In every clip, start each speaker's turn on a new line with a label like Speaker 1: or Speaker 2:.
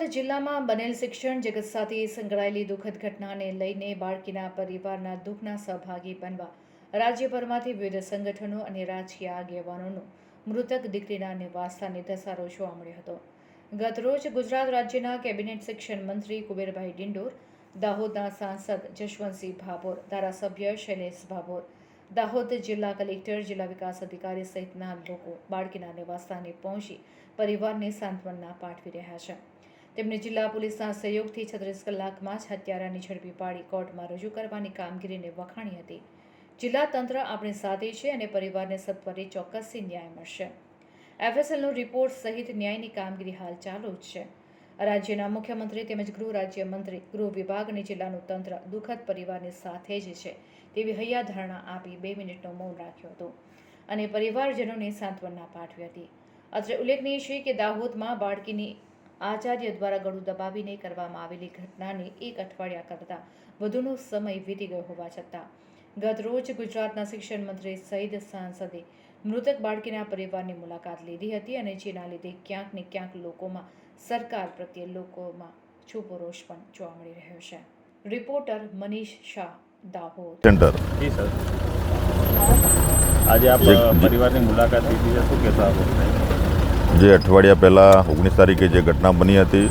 Speaker 1: દાહોદ જિલ્લામાં બનેલ શિક્ષણ જગત સાથે સંકળાયેલી દુઃખદ ઘટનાને લઈને બાળકીના પરિવારના દુઃખના સહભાગી બનવા રાજ્યભરમાંથી વિવિધ સંગઠનો અને રાજકીય આગેવાનોનો મૃતક દીકરીના નિવાસસ્થાને ધસારો જોવા મળ્યો હતો. ગતરોજ ગુજરાત રાજ્યના કેબિનેટ શિક્ષણ મંત્રી કુબેરભાઈ ડિંડોર, દાહોદના સાંસદ જશવંતસિંહ ભાભોર, ધારાસભ્ય શૈલેષ ભાભોર, દાહોદ જિલ્લા કલેક્ટર, જિલ્લા વિકાસ અધિકારી સહિતના લોકો બાળકીના નિવાસસ્થાને પહોંચી પરિવારને સાંત્વના પાઠવી રહ્યા છે. તેમણે જિલ્લા પોલીસના સહયોગથી 36 કલાકમાં જ હત્યારાને ઝડપી પાડી કોર્ટમાં રજૂ કરવાની કામગીરીને વખાણી હતી. જિલ્લા તંત્ર આપણી સાથે છે અને પરિવારને સત્વરે ચોક્કસથી ન્યાય મળશે. FSLનો રિપોર્ટ સહિત ન્યાયની કામગીરી હાલ ચાલુ જ છે. રાજ્યના મુખ્યમંત્રી તેમજ ગૃહ રાજ્યમંત્રી, ગૃહ વિભાગ અને જિલ્લાનું તંત્ર દુઃખદ પરિવારની સાથે જ છે તેવી હૈયાધારણા આપી 2 મિનિટનો મૌન રાખ્યો હતો અને પરિવારજનોને સાંત્વના પાઠવી હતી. અત્રે ઉલ્લેખનીય છે કે દાહોદમાં બાળકીની આચાર્ય દ્વારા ગળું દબાવીને કરવામાં આવેલી ઘટનાને 1 અઠવાડિયા કરતાં વધુનો સમય વીતી ગયો હોવા છતાં ગત રોજ ગુજરાતના શિક્ષણ મંત્રી સહિત સાંસદે મૃતક બાળકીના પરિવારની મુલાકાત લીધી હતી અને જેના લીધે ક્યાંક ને ક્યાંક લોકોમાં સરકાર પ્રત્યે લોકોમાં છૂપો રોષ પણ જોવા મળી રહ્યો છે. રિપોર્ટર મનીષ શાહ, દાહોદ.
Speaker 2: જી સર, આજે આપ પરિવારની મુલાકાત લીધી છે, શું કહેશો આપ?
Speaker 3: જે અઠવાડિયા પહેલાં 19 તારીખે જે ઘટના બની હતી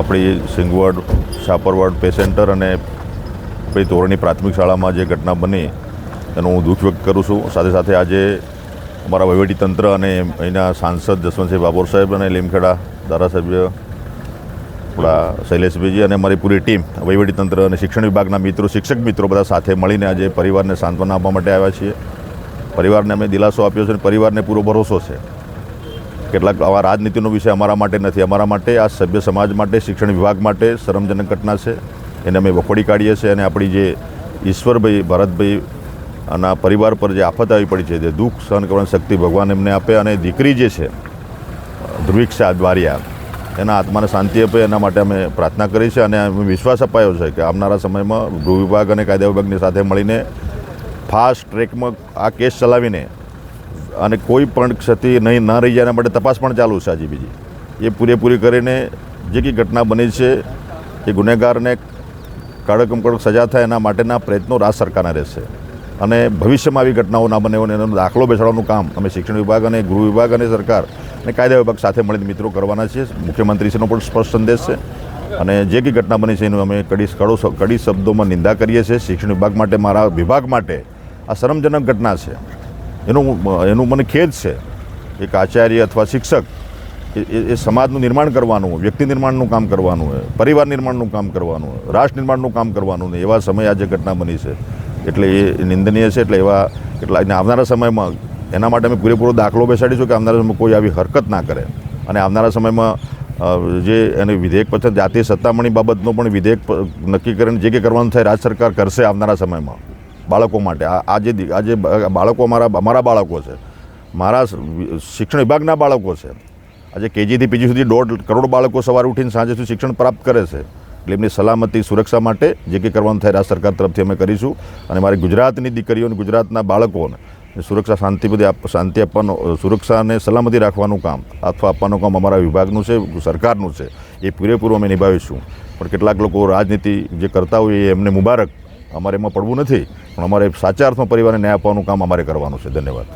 Speaker 3: આપણી સિંગવડ, શાપરવડ પે સેન્ટર અને આપણી તોરણી પ્રાથમિક શાળામાં જે ઘટના બની એનું હું દુઃખ વ્યક્ત કરું છું. સાથે સાથે આજે અમારા વહીવટીતંત્ર અને અહીંના સાંસદ જશવંતસિંહ ભાભોર સાહેબ અને લીમખેડા ધારાસભ્ય આપણા શૈલેષભાઈજી અને અમારી પૂરી ટીમ, વહીવટીતંત્ર અને શિક્ષણ વિભાગના મિત્રો, શિક્ષક મિત્રો બધા સાથે મળીને આજે પરિવારને સાંત્વના આપવા માટે આવ્યા છીએ. પરિવારને અમે દિલાસો આપ્યો છે અને પરિવારને પૂરો ભરોસો છે. કેટલાક આવા રાજનીતિનો વિષય અમારા માટે નથી. અમારા માટે, આ સભ્ય સમાજ માટે, શિક્ષણ વિભાગ માટે શરમજનક ઘટના છે. એને અમે વખોડી કાઢીએ છીએ અને આપણી જે ઈશ્વરભાઈ, ભરતભાઈ અને પરિવાર પર જે આફત આવી પડી છે, જે દુઃખ સહન કરવાની શક્તિ ભગવાન એમને આપે અને દીકરી જે છે ધ્રુવિક્ષા દ્વારિયા, એના આત્માને શાંતિ આપે એના માટે અમે પ્રાર્થના કરી છે. અને અમે વિશ્વાસ અપાયો છે કે આવનારા સમયમાં ગૃહ વિભાગ અને કાયદા વિભાગની સાથે મળીને ફાસ્ટ ટ્રેકમાં આ કેસ ચલાવીને અને કોઈ પણ ક્ષતિ નહીં ન રહી જાય એના માટે તપાસ પણ ચાલુ છે. આજે બીજી એ પૂરેપૂરી કરીને જે કંઈ ઘટના બની છે એ ગુનેગારને કડકમાં કડક સજા થાય એના માટેના પ્રયત્નો રાજ્ય સરકારના રહેશે અને ભવિષ્યમાં આવી ઘટનાઓ ના બને એનો દાખલો બેસાડવાનું કામ અમે શિક્ષણ વિભાગ અને ગૃહ વિભાગ અને સરકાર અને કાયદા વિભાગ સાથે મળીને મિત્રો કરવાના છીએ. મુખ્યમંત્રીશ્રીનો પણ સ્પષ્ટ સંદેશ છે અને જે કંઈ ઘટના બની છે એનું અમે કડી શબ્દોમાં નિંદા કરીએ છીએ. શિક્ષણ વિભાગ માટે, મારા વિભાગ માટે આ શરમજનક ઘટના છે. એનું મને ખેદ છે. એક આચાર્ય અથવા શિક્ષક એ સમાજનું નિર્માણ કરવાનું હોય, વ્યક્તિ નિર્માણનું કામ કરવાનું હોય, પરિવાર નિર્માણનું કામ કરવાનું હોય, રાષ્ટ્ર નિર્માણનું કામ કરવાનું હોય. એવા સમયે આજે ઘટના બની છે એટલે એ નિંદનીય છે. એટલે આવનારા સમયમાં એના માટે અમે પૂરેપૂરો દાખલો બેસાડીશું કે આવનારા સમયમાં કોઈ આવી હરકત ના કરે. અને આવનારા સમયમાં જે એને વિધેયક પસંદ જાતીય સત્તામણી બાબતનો પણ વિધેયક નક્કી કરીને જે કંઈ કરવાનું થાય રાજ્ય સરકાર કરશે આવનારા સમયમાં બાળકો માટે. આજે બાળકો અમારા બાળકો છે, મારા શિક્ષણ વિભાગના બાળકો છે. આજે KG થી PG સુધી 1.5 કરોડ બાળકો સવારે ઉઠીને સાંજે સુધી શિક્ષણ પ્રાપ્ત કરે છે. એટલે એમની સલામતી, સુરક્ષા માટે જે કંઈ કરવાનું થાય રાજ્ય સરકાર તરફથી અમે કરીશું. અને મારી ગુજરાતની દીકરીઓ અને ગુજરાતના બાળકોને સુરક્ષા, શાંતિ આપવાનો, સુરક્ષા અને સલામતી રાખવાનું કામ અથવા આપવાનું કામ અમારા વિભાગનું છે, સરકારનું છે. એ પૂરેપૂરું અમે નિભાવીશું. પણ કેટલાક લોકો રાજનીતિ જે કરતા હોય એ એમને મુબારક. અમારે એમાં પડવું નથી, પણ અમારે સાચા અર્થમાં પરિવારને ન્યાય આપવાનું કામ અમારે કરવાનું છે. ધન્યવાદ.